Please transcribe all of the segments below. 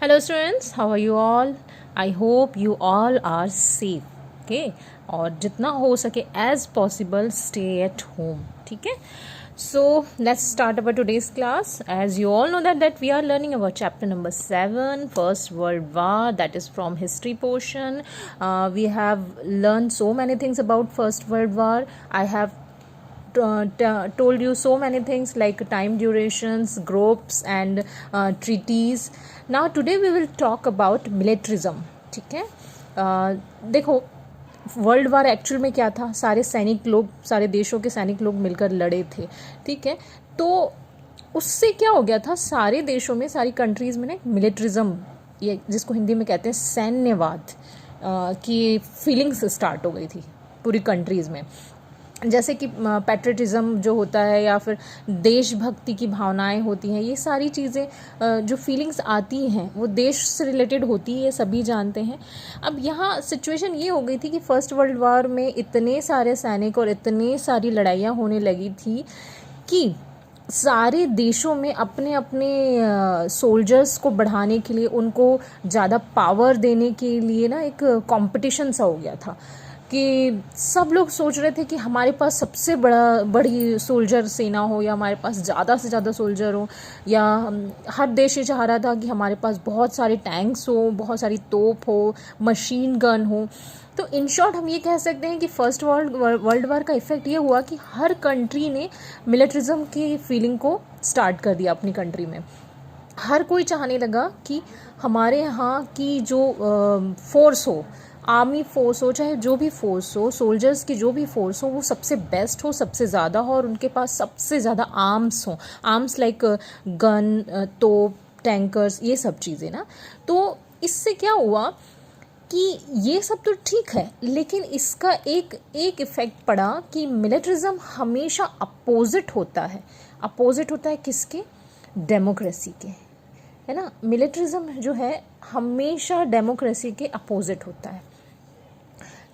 Hello students, how are you all? I hope you all are safe. Okay, और जितना हो सके as possible stay at home. ठीक है. So let's start our today's class. As you all know that we are learning about chapter number 7, First World War. That is from history portion. We have learned so many things about First World War. I have told you so many things like time durations, groups and treaties. Now today we will talk about militarism. ठीक है. देखो, world war actual में क्या था. सारे सैनिक लोग, सारे देशों के सैनिक लोग मिलकर लड़े थे. ठीक है. तो उससे क्या हो गया था, सारे देशों में, सारी कंट्रीज़ में ना मिलिट्रिज्म, ये जिसको हिंदी में कहते हैं सैन्यवाद की फीलिंग्स स्टार्ट हो गई थी पूरी कंट्रीज़ में. जैसे कि पैट्रियटिज़म जो होता है या फिर देशभक्ति की भावनाएं होती हैं, ये सारी चीज़ें जो फीलिंग्स आती हैं वो देश से रिलेटेड होती है, ये सभी जानते हैं. अब यहाँ सिचुएशन ये हो गई थी कि फर्स्ट वर्ल्ड वॉर में इतने सारे सैनिक और इतनी सारी लड़ाइयाँ होने लगी थी कि सारे देशों में अपने अपने सोल्जर्स को बढ़ाने के लिए, उनको ज़्यादा पावर देने के लिए ना एक कंपटीशन सा हो गया था कि सब लोग सोच रहे थे कि हमारे पास सबसे बड़ी सोल्जर सेना हो, या हमारे पास ज़्यादा से ज़्यादा सोल्जर हो, या हर देश ये चाह रहा था कि हमारे पास बहुत सारे टैंक्स हो, बहुत सारी तोप हो, मशीन गन हो. तो इन शॉर्ट हम ये कह सकते हैं कि फर्स्ट वर्ल्ड वार का इफ़ेक्ट ये हुआ कि हर कंट्री ने मिलिट्रिज्म की फीलिंग को स्टार्ट कर दिया अपनी कंट्री में. हर कोई चाहने लगा कि हमारे यहाँ की जो फोर्स हो, आर्मी फोर्स हो, चाहे जो भी फोर्स हो, सोल्जर्स की जो भी फोर्स हो, वो सबसे बेस्ट हो, सबसे ज़्यादा हो, और उनके पास सबसे ज़्यादा आर्म्स हो. आर्म्स लाइक गन, तोप, टैंकर्स, ये सब चीज़ें ना. तो इससे क्या हुआ कि ये सब तो ठीक है, लेकिन इसका एक इफ़ेक्ट पड़ा कि मिलिट्रिज्म हमेशा अपोजिट होता है. अपोजिट होता है किसके? डेमोक्रेसी के, है ना. मिलिट्रिज्म जो है हमेशा डेमोक्रेसी के अपोजिट होता है.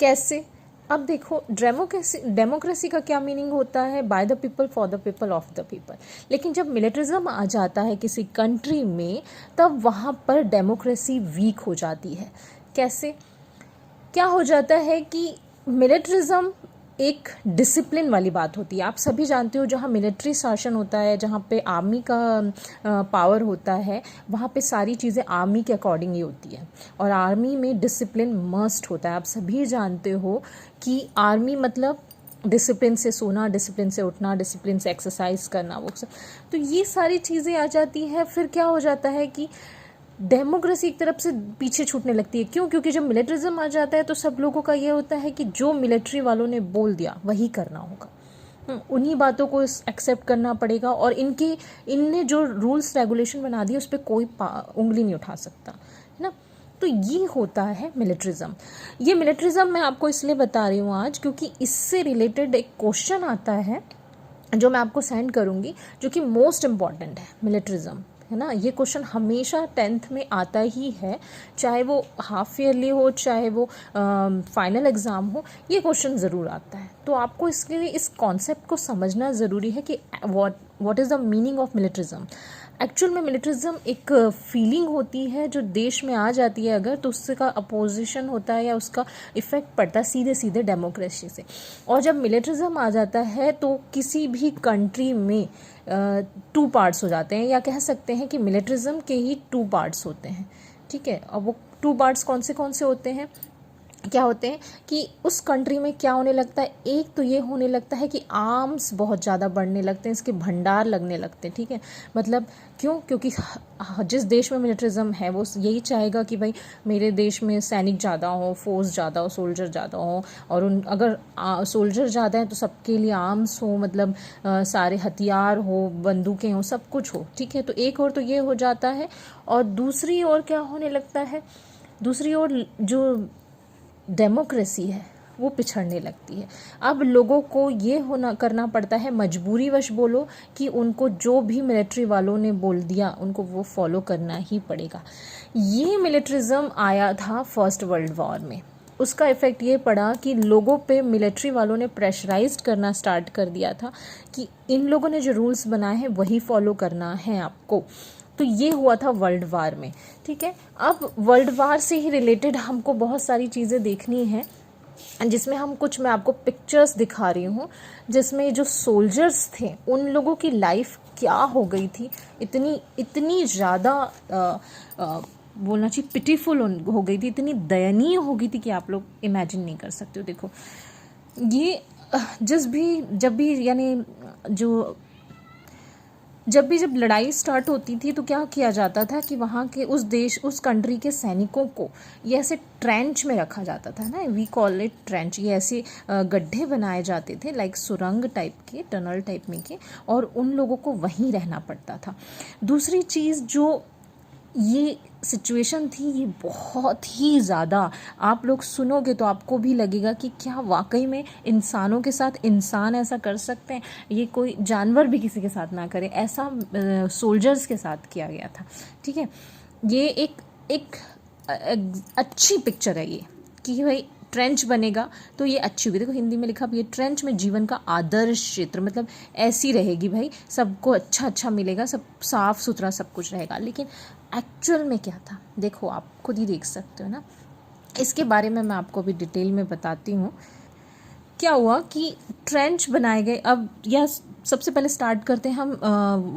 कैसे? अब देखो, डेमोक्रेसी का क्या मीनिंग होता है? By the people, for the people, of the people. लेकिन जब मिलिट्रिज्म आ जाता है किसी कंट्री में, तब वहाँ पर डेमोक्रेसी वीक हो जाती है. कैसे? क्या हो जाता है कि मिलिट्रिज्म एक डिसिप्लिन वाली बात होती है. आप सभी जानते हो, जहाँ मिलिट्री शासन होता है, जहाँ पे आर्मी का पावर होता है, वहाँ पे सारी चीज़ें आर्मी के अकॉर्डिंग ही होती है. और आर्मी में डिसिप्लिन मस्ट होता है. आप सभी जानते हो कि आर्मी मतलब डिसिप्लिन से सोना, डिसिप्लिन से उठना, डिसिप्लिन से एक्सरसाइज करना, वो सब. तो ये सारी चीज़ें आ जाती है. फिर क्या हो जाता है कि डेमोक्रेसी एक तरफ से पीछे छूटने लगती है. क्यों? क्योंकि जब मिलिट्रिज्म आ जाता है तो सब लोगों का ये होता है कि जो मिलिट्री वालों ने बोल दिया वही करना होगा, उन्हीं बातों को एक्सेप्ट करना पड़ेगा, और इनने जो रूल्स रेगुलेशन बना दिए उस पर कोई उंगली नहीं उठा सकता, है ना. तो ये होता है मिलिट्रिज्म. ये मिलिट्रिज्म मैं आपको इसलिए बता रही हूँ आज, क्योंकि इससे रिलेटेड एक क्वेश्चन आता है जो मैं आपको सेंड करूँगी, जो कि मोस्ट इम्पॉर्टेंट है. मिलिट्रिज्म, है ना. ये क्वेश्चन हमेशा 10th में आता ही है, चाहे वो हाफ ईयरली हो, चाहे वो फाइनल एग्ज़ाम हो, ये क्वेश्चन ज़रूर आता है. तो आपको इसके लिए इस कॉन्सेप्ट को समझना ज़रूरी है कि what is the meaning of militarism. Actual में मिलिट्रिज्म एक फीलिंग होती है जो देश में आ जाती है अगर, तो उसका अपोजिशन होता है या उसका इफ़ेक्ट पड़ता है सीधे सीधे डेमोक्रेसी से. और जब मिलिट्रिज्म आ जाता है तो किसी भी कंट्री में 2 पार्ट्स हो जाते हैं, या कह सकते हैं कि मिलिट्रिज्म के ही 2 पार्ट्स होते हैं. ठीक है. अब वो 2 पार्ट्स कौन से होते हैं, क्या होते हैं कि उस कंट्री में क्या होने लगता है. एक तो ये होने लगता है कि आर्म्स बहुत ज़्यादा बढ़ने लगते हैं, इसके भंडार लगने लगते हैं. ठीक है. मतलब क्यों? क्योंकि जिस देश में मिलिट्रिज्म है वो यही चाहेगा कि भाई मेरे देश में सैनिक ज़्यादा हो, फोर्स ज़्यादा हो, सोल्जर ज़्यादा हो, और अगर सोल्जर ज़्यादा है तो सबके लिए आर्म्स हो, मतलब सारे हथियार हो, बंदूकें हो, सब कुछ हो. ठीक है. तो एक और तो ये हो जाता है, और दूसरी ओर क्या होने लगता है, दूसरी ओर जो डेमोक्रेसी है वो पिछड़ने लगती है. अब लोगों को ये करना पड़ता है, मजबूरीवश बोलो, कि उनको जो भी मिलिट्री वालों ने बोल दिया उनको वो फॉलो करना ही पड़ेगा. ये मिलिट्रिज्म आया था फर्स्ट वर्ल्ड वॉर में. उसका इफ़ेक्ट ये पड़ा कि लोगों पे मिलिट्री वालों ने प्रेशराइज्ड करना स्टार्ट कर दिया था कि इन लोगों ने जो रूल्स बनाए हैं वही फॉलो करना है आपको. तो ये हुआ था वर्ल्ड वार में, ठीक है। अब वर्ल्ड वार से ही रिलेटेड हमको बहुत सारी चीज़ें देखनी है, जिसमें हम कुछ, मैं आपको पिक्चर्स दिखा रही हूँ जिसमें जो सोल्जर्स थे उन लोगों की लाइफ क्या हो गई थी, इतनी ज़्यादा बोलना चाहिए पिटीफुल हो गई थी, इतनी दयनीय हो गई थी कि आप लोग इमेजिन नहीं कर सकते हो। देखो ये जब भी यानी जब लड़ाई स्टार्ट होती थी तो क्या किया जाता था कि वहाँ के उस कंट्री के सैनिकों को ये ऐसे ट्रेंच में रखा जाता था ना, वी कॉल इट ट्रेंच। ये ऐसे गड्ढे बनाए जाते थे लाइक सुरंग टाइप के, टनल टाइप में के, और उन लोगों को वहीं रहना पड़ता था। दूसरी चीज़ जो ये सिचुएशन थी, ये बहुत ही ज़्यादा, आप लोग सुनोगे तो आपको भी लगेगा कि क्या वाकई में इंसानों के साथ इंसान ऐसा कर सकते हैं, ये कोई जानवर भी किसी के साथ ना करे, ऐसा सोल्जर्स के साथ किया गया था, ठीक है। ये एक अच्छी पिक्चर है ये, कि भाई ट्रेंच बनेगा तो ये अच्छी होगी। देखो हिंदी में लिखा भी है, ट्रेंच में जीवन का आदर्श क्षेत्र, मतलब ऐसी रहेगी भाई, सबको अच्छा मिलेगा, सब साफ सुथरा सब कुछ रहेगा। लेकिन एक्चुअल में क्या था, देखो आप खुद ही देख सकते हो ना। इसके बारे में मैं आपको अभी डिटेल में बताती हूँ। क्या हुआ कि ट्रेंच बनाए गए। अब यह सबसे पहले स्टार्ट करते हैं हम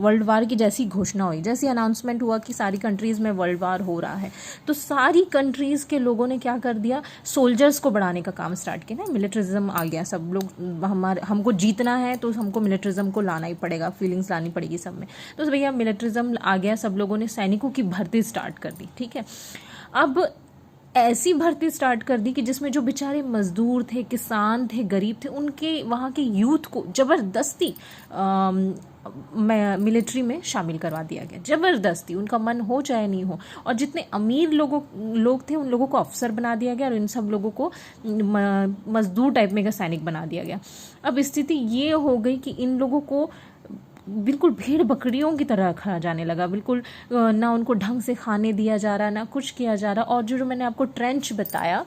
वर्ल्ड वार की जैसी घोषणा हुई, जैसी अनाउंसमेंट हुआ कि सारी कंट्रीज़ में वर्ल्ड वार हो रहा है, तो सारी कंट्रीज़ के लोगों ने क्या कर दिया, सोल्जर्स को बढ़ाने का काम स्टार्ट किया ना। मिलिट्रिज्म आ गया, सब लोग हमको जीतना है तो हमको मिलिट्रिज्म को लाना ही पड़ेगा, फीलिंग्स लानी पड़ेगी सब में। तो भैया मिलिट्रिज्म आ गया, सब लोगों ने सैनिकों की भर्ती स्टार्ट कर दी, ठीक है। अब ऐसी भर्ती स्टार्ट कर दी कि जिसमें जो बेचारे मजदूर थे, किसान थे, गरीब थे, उनके वहाँ के यूथ को ज़बरदस्ती मिलिट्री में शामिल करवा दिया गया, ज़बरदस्ती, उनका मन हो चाहे नहीं हो। और जितने अमीर लोग थे उन लोगों को अफसर बना दिया गया और इन सब लोगों को मजदूर टाइप में का सैनिक बना दिया गया। अब स्थिति ये हो गई कि इन लोगों को बिल्कुल भेड़ बकरियों की तरह रखा जाने लगा, बिल्कुल ना उनको ढंग से खाने दिया जा रहा, ना कुछ किया जा रहा। और जो मैंने आपको ट्रेंच बताया,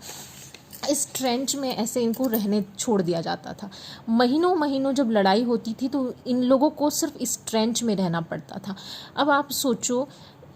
इस ट्रेंच में ऐसे इनको रहने छोड़ दिया जाता था। महीनों जब लड़ाई होती थी तो इन लोगों को सिर्फ इस ट्रेंच में रहना पड़ता था। अब आप सोचो,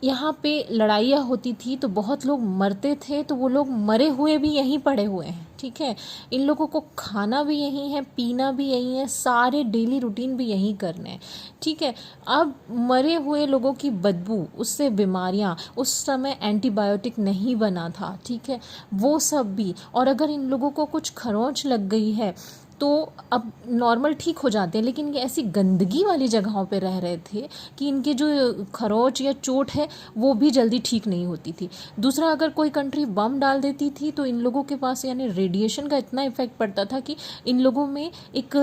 यहाँ पे लड़ाइयाँ होती थी तो बहुत लोग मरते थे, तो वो लोग मरे हुए भी यहीं पड़े हुए हैं, ठीक है। इन लोगों को खाना भी यहीं है, पीना भी यहीं है, सारे डेली रूटीन भी यहीं करने हैं, ठीक है। अब मरे हुए लोगों की बदबू, उससे बीमारियाँ, उस समय एंटीबायोटिक नहीं बना था, ठीक है, वो सब भी। और अगर इन लोगों को कुछ खरोंच लग गई है तो अब नॉर्मल ठीक हो जाते हैं, लेकिन ये ऐसी गंदगी वाली जगहों पे रह रहे थे कि इनके जो खरोच या चोट है वो भी जल्दी ठीक नहीं होती थी। दूसरा, अगर कोई कंट्री बम डाल देती थी तो इन लोगों के पास यानी रेडिएशन का इतना इफेक्ट पड़ता था कि इन लोगों में एक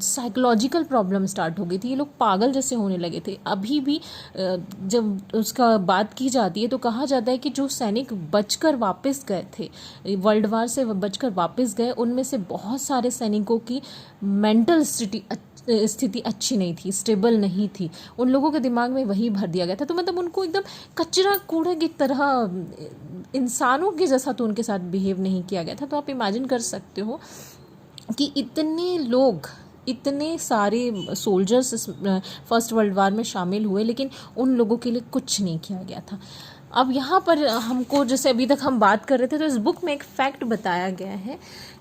साइकोलॉजिकल प्रॉब्लम स्टार्ट हो गई थी, ये लोग पागल जैसे होने लगे थे। अभी भी जब उसका बात की जाती है तो कहा जाता है कि जो सैनिक बचकर वापस गए थे, वर्ल्ड वार से बचकर वापस गए, उनमें से बहुत सारे सैनिकों की मेंटल स्थिति अच्छी नहीं थी, स्टेबल नहीं थी, उन लोगों के दिमाग में वही भर दिया गया था। तो मतलब उनको एकदम कचरा कूड़े की तरह, इंसानों के जैसा तो उनके साथ बिहेव नहीं किया गया था। तो आप इमेजिन कर सकते हो कि इतने लोग, इतने सारे सोल्जर्स फर्स्ट वर्ल्ड वार में शामिल हुए, लेकिन उन लोगों के लिए कुछ नहीं किया गया था। अब यहाँ पर हमको, जैसे अभी तक हम बात कर रहे थे, तो इस बुक में एक फैक्ट बताया गया है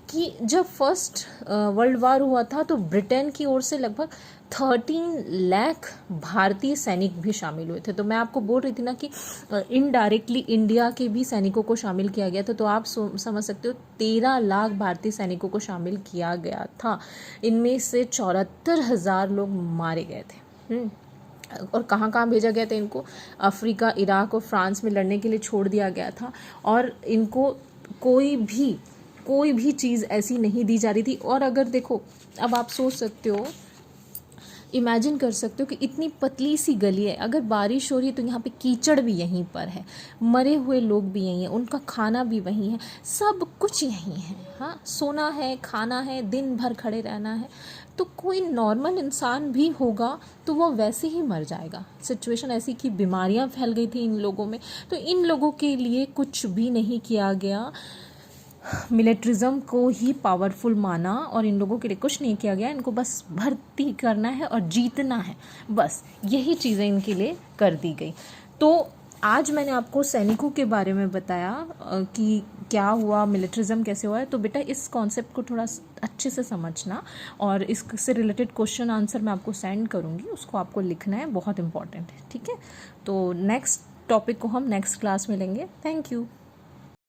कि जब फर्स्ट वर्ल्ड वार हुआ था तो ब्रिटेन की ओर से लगभग 13 लाख भारतीय सैनिक भी शामिल हुए थे। तो मैं आपको बोल रही थी ना कि इनडायरेक्टली इंडिया के भी सैनिकों को शामिल किया गया था, तो आप समझ सकते हो 13 लाख भारतीय सैनिकों को शामिल किया गया था। इनमें से 74,000 लोग मारे गए थे। और कहाँ कहाँ भेजा गया था इनको? अफ्रीका, इराक और फ्रांस में लड़ने के लिए छोड़ दिया गया था। और इनको कोई भी चीज़ ऐसी नहीं दी जा रही थी। और अगर देखो, अब आप सोच सकते हो, इमेजिन कर सकते हो कि इतनी पतली सी गली है, अगर बारिश हो रही है तो यहाँ पे कीचड़ भी यहीं पर है, मरे हुए लोग भी यहीं हैं, उनका खाना भी वहीं है, सब कुछ यहीं है। हाँ, सोना है, खाना है, दिन भर खड़े रहना है। तो कोई नॉर्मल इंसान भी होगा तो वो वैसे ही मर जाएगा। सिचुएशन ऐसी कि बीमारियाँ फैल गई थी इन लोगों में, तो इन लोगों के लिए कुछ भी नहीं किया गया। मिलिट्रिज्म को ही पावरफुल माना और इन लोगों के लिए कुछ नहीं किया गया, इनको बस भर्ती करना है और जीतना है, बस यही चीज़ें इनके लिए कर दी गई। तो आज मैंने आपको सैनिकों के बारे में बताया कि क्या हुआ, मिलिट्रिज्म कैसे हुआ है। तो बेटा इस कॉन्सेप्ट को थोड़ा अच्छे से समझना, और इससे रिलेटेड क्वेश्चन आंसर मैं आपको सेंड करूँगी, उसको आपको लिखना है, बहुत इंपॉर्टेंट है, ठीक है। तो नेक्स्ट टॉपिक को हम नेक्स्ट क्लास में लेंगे। Thank you.